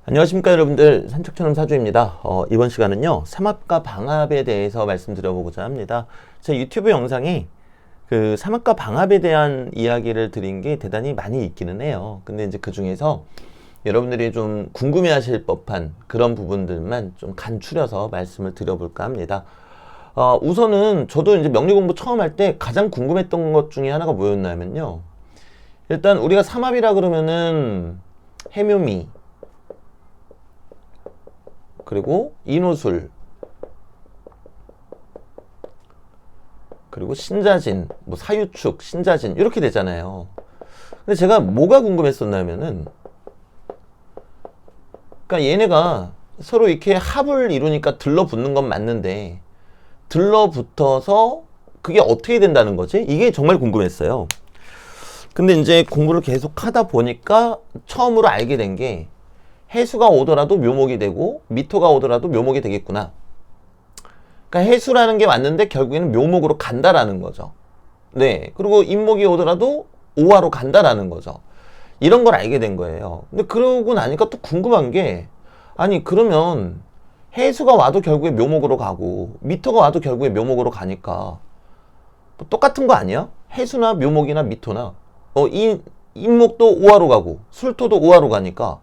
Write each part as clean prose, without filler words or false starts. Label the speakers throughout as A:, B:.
A: 안녕하십니까 여러분들, 산책처럼 사주입니다. 이번 시간은요 삼합과 방합에 대해서 말씀드려보고자 합니다. 제 유튜브 영상에 그 삼합과 방합에 대한 이야기를 드린 게 대단히 많이 있기는 해요. 근데 이제 그 중에서 여러분들이 좀 궁금해하실 법한 그런 부분들만 좀 간추려서 말씀을 드려볼까 합니다. 우선은 저도 이제 명리 공부 처음 할 때 가장 궁금했던 것 중에 하나가 뭐였냐면요, 일단 우리가 삼합이라 그러면은 해묘미, 그리고 인호술, 그리고 신자진, 뭐 사유축, 신자진 이렇게 되잖아요. 근데 제가 뭐가 궁금했었냐면은, 그러니까 얘네가 서로 이렇게 합을 이루니까 들러붙는 건 맞는데 들러붙어서 그게 어떻게 된다는 거지? 이게 정말 궁금했어요. 근데 이제 공부를 계속 하다 보니까 처음으로 알게 된 게, 해수가 오더라도 묘목이 되고 미토가 오더라도 묘목이 되겠구나. 그러니까 해수라는 게 맞는데 결국에는 묘목으로 간다라는 거죠. 네. 그리고 인목이 오더라도 오화로 간다라는 거죠. 이런 걸 알게 된 거예요. 근데 그러고 나니까 또 궁금한 게, 아니 그러면 해수가 와도 결국에 묘목으로 가고 미토가 와도 결국에 묘목으로 가니까 뭐 똑같은 거 아니야? 해수나 묘목이나 미토나 인목도 오화로 가고 술토도 오화로 가니까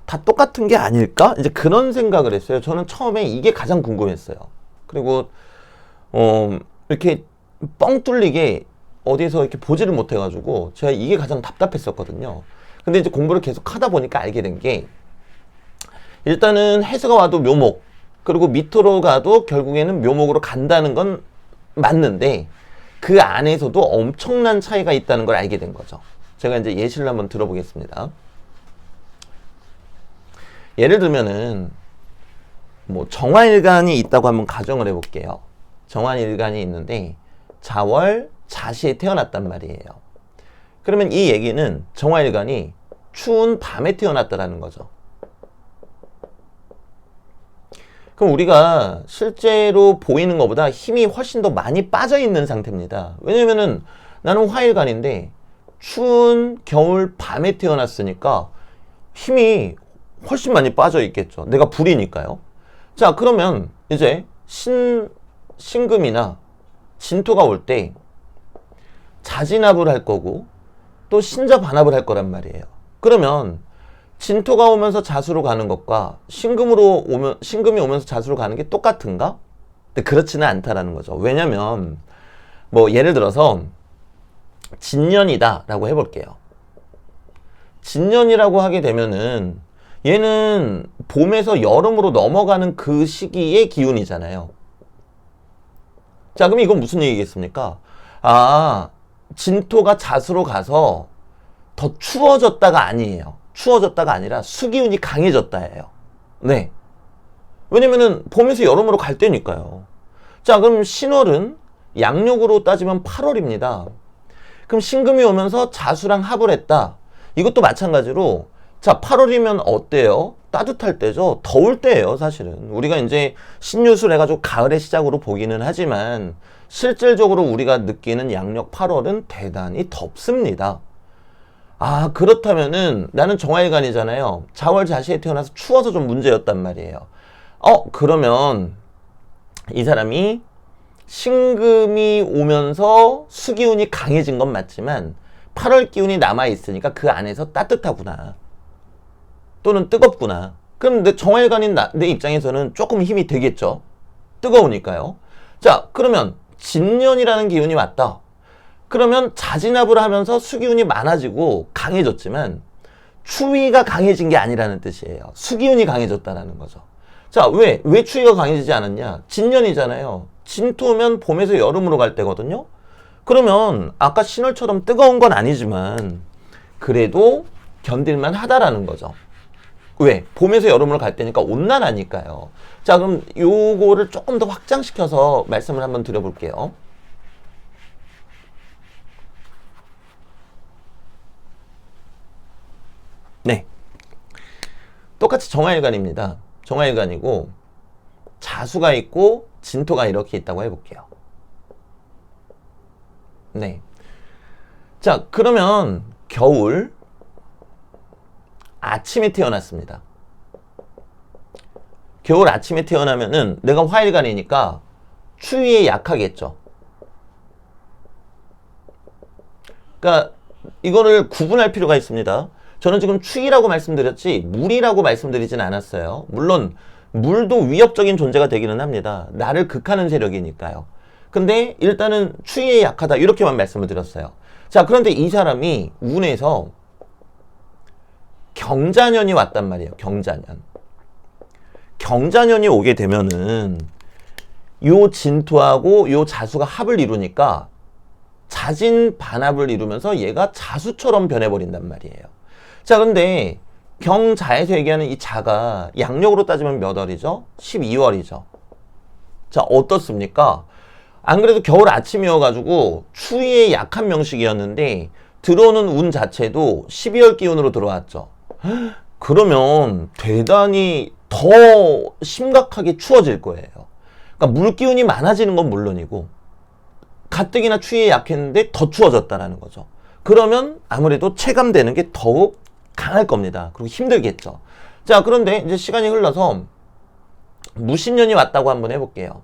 A: 다 똑같은 게 아닐까? 이제 그런 생각을 했어요. 저는 처음에 이게 가장 궁금했어요. 그리고 이렇게 뻥 뚫리게 어디에서 이렇게 보지를 못해가지고 제가 이게 가장 답답했었거든요. 근데 이제 공부를 계속 하다 보니까 알게 된 게, 일단은 해수가 와도 묘목, 그리고 미토로 가도 결국에는 묘목으로 간다는 건 맞는데 그 안에서도 엄청난 차이가 있다는 걸 알게 된 거죠. 제가 이제 예시를 한번 들어보겠습니다. 예를 들면은 뭐 정화일간이 있다고 한번 가정을 해볼게요. 정화일간이 있는데 자월 자시에 태어났단 말이에요. 그러면 이 얘기는 정화일간이 추운 밤에 태어났다라는 거죠. 그럼 우리가 실제로 보이는 것보다 힘이 훨씬 더 많이 빠져 있는 상태입니다. 왜냐면은 나는 화일간인데 추운 겨울 밤에 태어났으니까 힘이 훨씬 많이 빠져 있겠죠. 내가 불이니까요. 자, 그러면 이제 신금이나 진토가 올 때 자진합을 할 거고 또 신자반합을 할 거란 말이에요. 그러면 진토가 오면서 자수로 가는 것과 신금이 오면서 자수로 가는 게 똑같은가? 근데 그렇지는 않다라는 거죠. 왜냐면 뭐 예를 들어서 진년이다라고 해볼게요. 진년이라고 하게 되면은 얘는 봄에서 여름으로 넘어가는 그 시기의 기운이잖아요. 자, 그럼 이건 무슨 얘기겠습니까? 진토가 자수로 가서 더 추워졌다가 아니에요. 추워졌다가 아니라 수기운이 강해졌다예요. 네. 왜냐면은 봄에서 여름으로 갈 때니까요. 자, 그럼 신월은 양력으로 따지면 8월입니다. 그럼 신금이 오면서 자수랑 합을 했다. 이것도 마찬가지로, 자, 8월이면 어때요? 따뜻할 때죠. 더울 때예요, 사실은. 우리가 이제 신유술 해가지고 가을의 시작으로 보기는 하지만 실질적으로 우리가 느끼는 양력 8월은 대단히 덥습니다. 그렇다면은 나는 정화일간이잖아요. 자월 자시에 태어나서 추워서 좀 문제였단 말이에요. 그러면 이 사람이 신금이 오면서 수기운이 강해진 건 맞지만 8월 기운이 남아있으니까 그 안에서 따뜻하구나, 또는 뜨겁구나. 그럼 내 정화일간인 내 입장에서는 조금 힘이 되겠죠. 뜨거우니까요. 자, 그러면 진년이라는 기운이 왔다. 그러면 자진합을 하면서 수기운이 많아지고 강해졌지만 추위가 강해진 게 아니라는 뜻이에요. 수기운이 강해졌다는 거죠. 자, 왜 추위가 강해지지 않았냐? 진년이잖아요. 진토면 봄에서 여름으로 갈 때거든요. 그러면 아까 신월처럼 뜨거운 건 아니지만 그래도 견딜만 하다라는 거죠. 왜? 봄에서 여름으로 갈 때니까 온난하니까요. 자, 그럼 요거를 조금 더 확장시켜서 말씀을 한번 드려볼게요. 네. 똑같이 정화일간입니다. 정화일간이고 자수가 있고 진토가 이렇게 있다고 해볼게요. 네. 자, 그러면 겨울 아침에 태어났습니다. 겨울 아침에 태어나면은 내가 화일간이니까 추위에 약하겠죠. 그러니까 이거를 구분할 필요가 있습니다. 저는 지금 추위라고 말씀드렸지 물이라고 말씀드리진 않았어요. 물론 물도 위협적인 존재가 되기는 합니다. 나를 극하는 세력이니까요. 근데 일단은 추위에 약하다 이렇게만 말씀을 드렸어요. 자, 그런데 이 사람이 운에서 경자년이 왔단 말이에요. 경자년. 경자년이 오게 되면은 요 진토하고 요 자수가 합을 이루니까 자진 반합을 이루면서 얘가 자수처럼 변해버린단 말이에요. 자, 근데 경자에서 얘기하는 이 자가 양력으로 따지면 몇 월이죠? 12월이죠. 자, 어떻습니까? 안 그래도 겨울 아침이어가지고 추위에 약한 명식이었는데 들어오는 운 자체도 12월 기운으로 들어왔죠. 그러면 대단히 더 심각하게 추워질 거예요. 그러니까 물기운이 많아지는 건 물론이고 가뜩이나 추위에 약했는데 더 추워졌다라는 거죠. 그러면 아무래도 체감되는 게 더욱 강할 겁니다. 그리고 힘들겠죠. 자, 그런데 이제 시간이 흘러서 무신년이 왔다고 한번 해볼게요.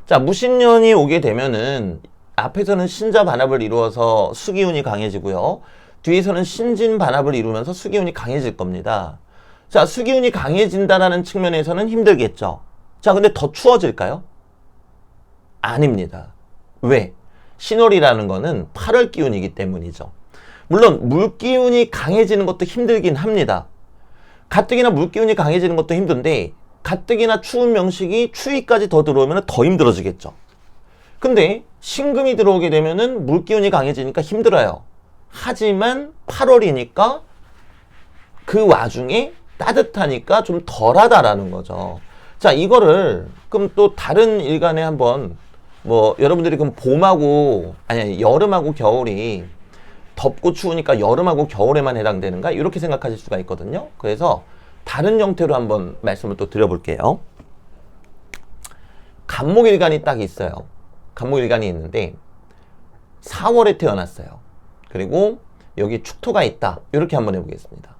A: 자, 무신년이 오게 되면은 앞에서는 신자 반합을 이루어서 수기운이 강해지고요. 뒤에서는 신진 반합을 이루면서 수기운이 강해질 겁니다. 자, 수기운이 강해진다라는 측면에서는 힘들겠죠. 자, 근데 더 추워질까요? 아닙니다. 왜? 신월이라는 거는 8월 기운이기 때문이죠. 물론 물기운이 강해지는 것도 힘들긴 합니다. 가뜩이나 물기운이 강해지는 것도 힘든데 가뜩이나 추운 명식이 추위까지 더 들어오면 더 힘들어지겠죠. 근데 신금이 들어오게 되면은 물기운이 강해지니까 힘들어요. 하지만 8월이니까 그 와중에 따뜻하니까 좀 덜하다라는 거죠. 자, 이거를 그럼 또 다른 일간에 한번 뭐 여러분들이 그럼 봄하고 아니 여름하고 겨울이 덥고 추우니까 여름하고 겨울에만 해당되는가? 이렇게 생각하실 수가 있거든요. 그래서 다른 형태로 한번 말씀을 또 드려볼게요. 간목일간이 딱 있어요. 간목일간이 있는데 4월에 태어났어요. 그리고 여기 축토가 있다. 이렇게 한번 해보겠습니다.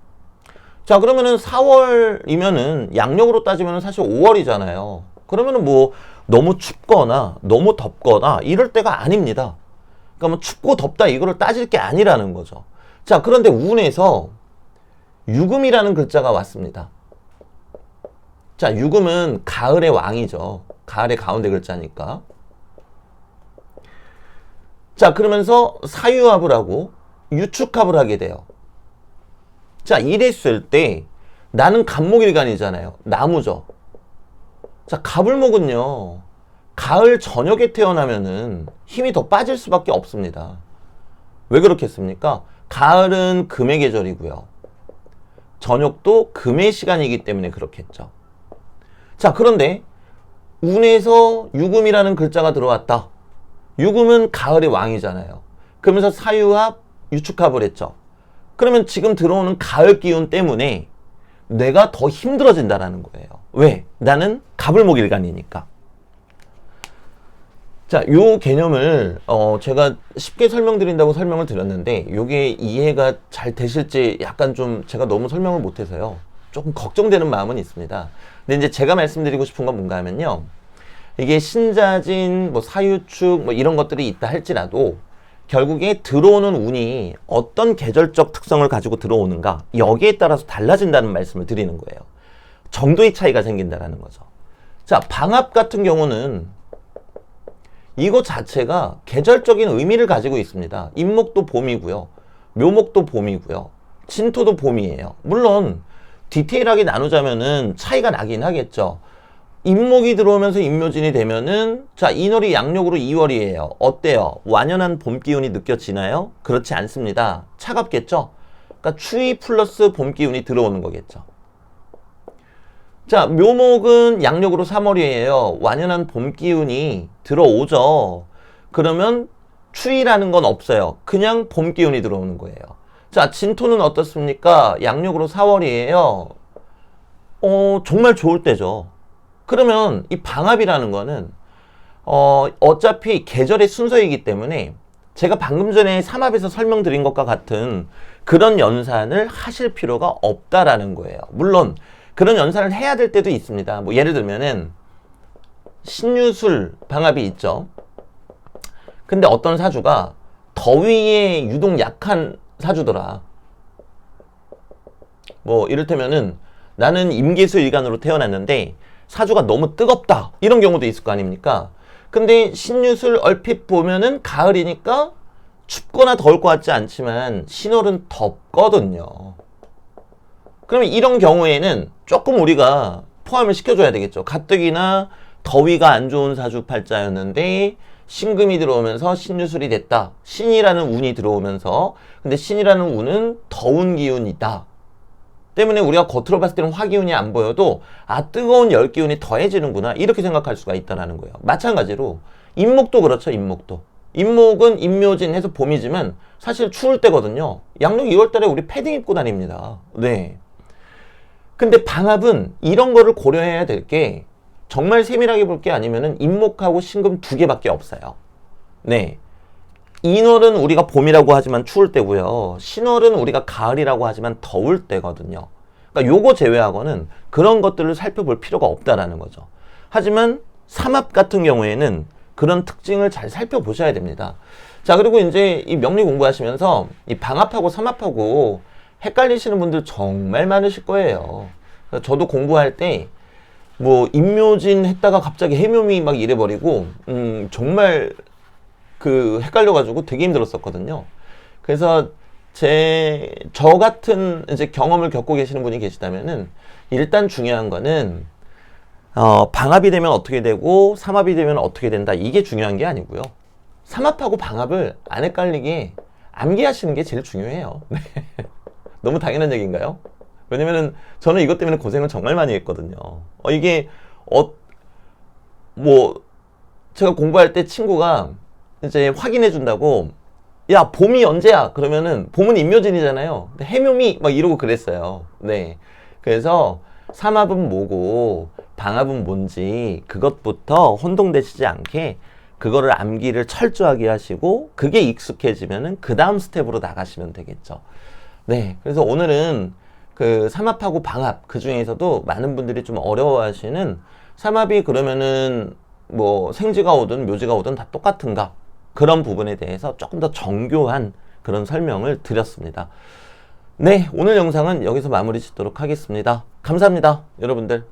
A: 자, 그러면은 4월이면은 양력으로 따지면 사실 5월이잖아요. 그러면은 뭐 너무 춥거나 너무 덥거나 이럴 때가 아닙니다. 그러니까 뭐 춥고 덥다 이거를 따질 게 아니라는 거죠. 자, 그런데 운에서 유금이라는 글자가 왔습니다. 자, 유금은 가을의 왕이죠. 가을의 가운데 글자니까. 자, 그러면서 사유합을 하고 유축합을 하게 돼요. 자, 이랬을 때 나는 갑목일간이잖아요. 나무죠. 자, 갑을목은요. 가을 저녁에 태어나면은 힘이 더 빠질 수밖에 없습니다. 왜 그렇겠습니까? 가을은 금의 계절이고요. 저녁도 금의 시간이기 때문에 그렇겠죠. 자, 그런데 운에서 유금이라는 글자가 들어왔다. 유금은 가을의 왕이잖아요. 그러면서 사유합, 유축합을 했죠. 그러면 지금 들어오는 가을 기운 때문에 내가 더 힘들어진다라는 거예요. 왜? 나는 갑을목일간이니까. 자, 요 개념을 제가 쉽게 설명드린다고 설명을 드렸는데 요게 이해가 잘 되실지 약간 좀 제가 너무 설명을 못해서요. 조금 걱정되는 마음은 있습니다. 근데 이제 제가 말씀드리고 싶은 건 뭔가 하면요. 이게 신자진, 뭐 사유축, 뭐 이런 것들이 있다 할지라도 결국에 들어오는 운이 어떤 계절적 특성을 가지고 들어오는가 여기에 따라서 달라진다는 말씀을 드리는 거예요. 정도의 차이가 생긴다라는 거죠. 자, 방합 같은 경우는 이거 자체가 계절적인 의미를 가지고 있습니다. 임목도 봄이고요. 묘목도 봄이고요. 진토도 봄이에요. 물론 디테일하게 나누자면은 차이가 나긴 하겠죠. 임목이 들어오면서 임묘진이 되면은 자, 인월이 양력으로 2월이에요. 어때요? 완연한 봄 기운이 느껴지나요? 그렇지 않습니다. 차갑겠죠? 그러니까 추위 플러스 봄 기운이 들어오는 거겠죠. 자, 묘목은 양력으로 3월이에요. 완연한 봄 기운이 들어오죠. 그러면 추위라는 건 없어요. 그냥 봄 기운이 들어오는 거예요. 자, 진토는 어떻습니까? 양력으로 4월이에요. 정말 좋을 때죠. 그러면 이 방합이라는 거는 어차피 계절의 순서이기 때문에 제가 방금 전에 삼합에서 설명드린 것과 같은 그런 연산을 하실 필요가 없다라는 거예요. 물론 그런 연산을 해야 될 때도 있습니다. 뭐 예를 들면은 신유술 방합이 있죠. 근데 어떤 사주가 더위에 유독 약한 사주더라. 뭐 이를테면은 나는 임계수 일간으로 태어났는데 사주가 너무 뜨겁다, 이런 경우도 있을 거 아닙니까? 근데 신유술 얼핏 보면은 가을이니까 춥거나 더울 것 같지 않지만 신월은 덥거든요. 그러면 이런 경우에는 조금 우리가 포함을 시켜줘야 되겠죠. 가뜩이나 더위가 안 좋은 사주팔자였는데 신금이 들어오면서 신유술이 됐다. 신이라는 운이 들어오면서, 근데 신이라는 운은 더운 기운이다 때문에 우리가 겉으로 봤을 때는 화기운이 안 보여도 아, 뜨거운 열기운이 더해지는구나, 이렇게 생각할 수가 있다는 거예요. 마찬가지로 임목도 그렇죠. 임목은 임묘진해서 봄이지만 사실 추울 때거든요. 양력 2월달에 우리 패딩 입고 다닙니다. 네. 근데 방합은 이런 거를 고려해야 될 게, 정말 세밀하게 볼 게 아니면은 임목하고 신금 두 개밖에 없어요. 네. 인월은 우리가 봄이라고 하지만 추울 때고요. 신월은 우리가 가을이라고 하지만 더울 때거든요. 그러니까 요거 제외하고는 그런 것들을 살펴볼 필요가 없다라는 거죠. 하지만 삼합 같은 경우에는 그런 특징을 잘 살펴보셔야 됩니다. 자, 그리고 이제 이 명리 공부하시면서 이 방합하고 삼합하고 헷갈리시는 분들 정말 많으실 거예요. 저도 공부할 때 뭐 임묘진 했다가 갑자기 해묘미 막 이래버리고 정말 그 헷갈려가지고 되게 힘들었었거든요. 그래서 저 같은 이제 경험을 겪고 계시는 분이 계시다면은 일단 중요한 거는 방합이 되면 어떻게 되고 삼합이 되면 어떻게 된다, 이게 중요한 게 아니고요. 삼합하고 방합을 안 헷갈리게 암기하시는 게 제일 중요해요. 너무 당연한 얘기인가요? 왜냐면은 저는 이것 때문에 고생을 정말 많이 했거든요. 이게 뭐 제가 공부할 때 친구가 이제 확인해 준다고, 야, 봄이 언제야? 그러면은 봄은 임묘진이잖아요. 해묘미 막 이러고 그랬어요. 네. 그래서 삼합은 뭐고 방합은 뭔지 그것부터 혼동되시지 않게 그거를 암기를 철저하게 하시고, 그게 익숙해지면은 그 다음 스텝으로 나가시면 되겠죠. 네. 그래서 오늘은 그 삼합하고 방합, 그 중에서도 많은 분들이 좀 어려워하시는 삼합이 그러면은 뭐 생지가 오든 묘지가 오든 다 똑같은가, 그런 부분에 대해서 조금 더 정교한 그런 설명을 드렸습니다. 네, 오늘 영상은 여기서 마무리 짓도록 하겠습니다. 감사합니다, 여러분들.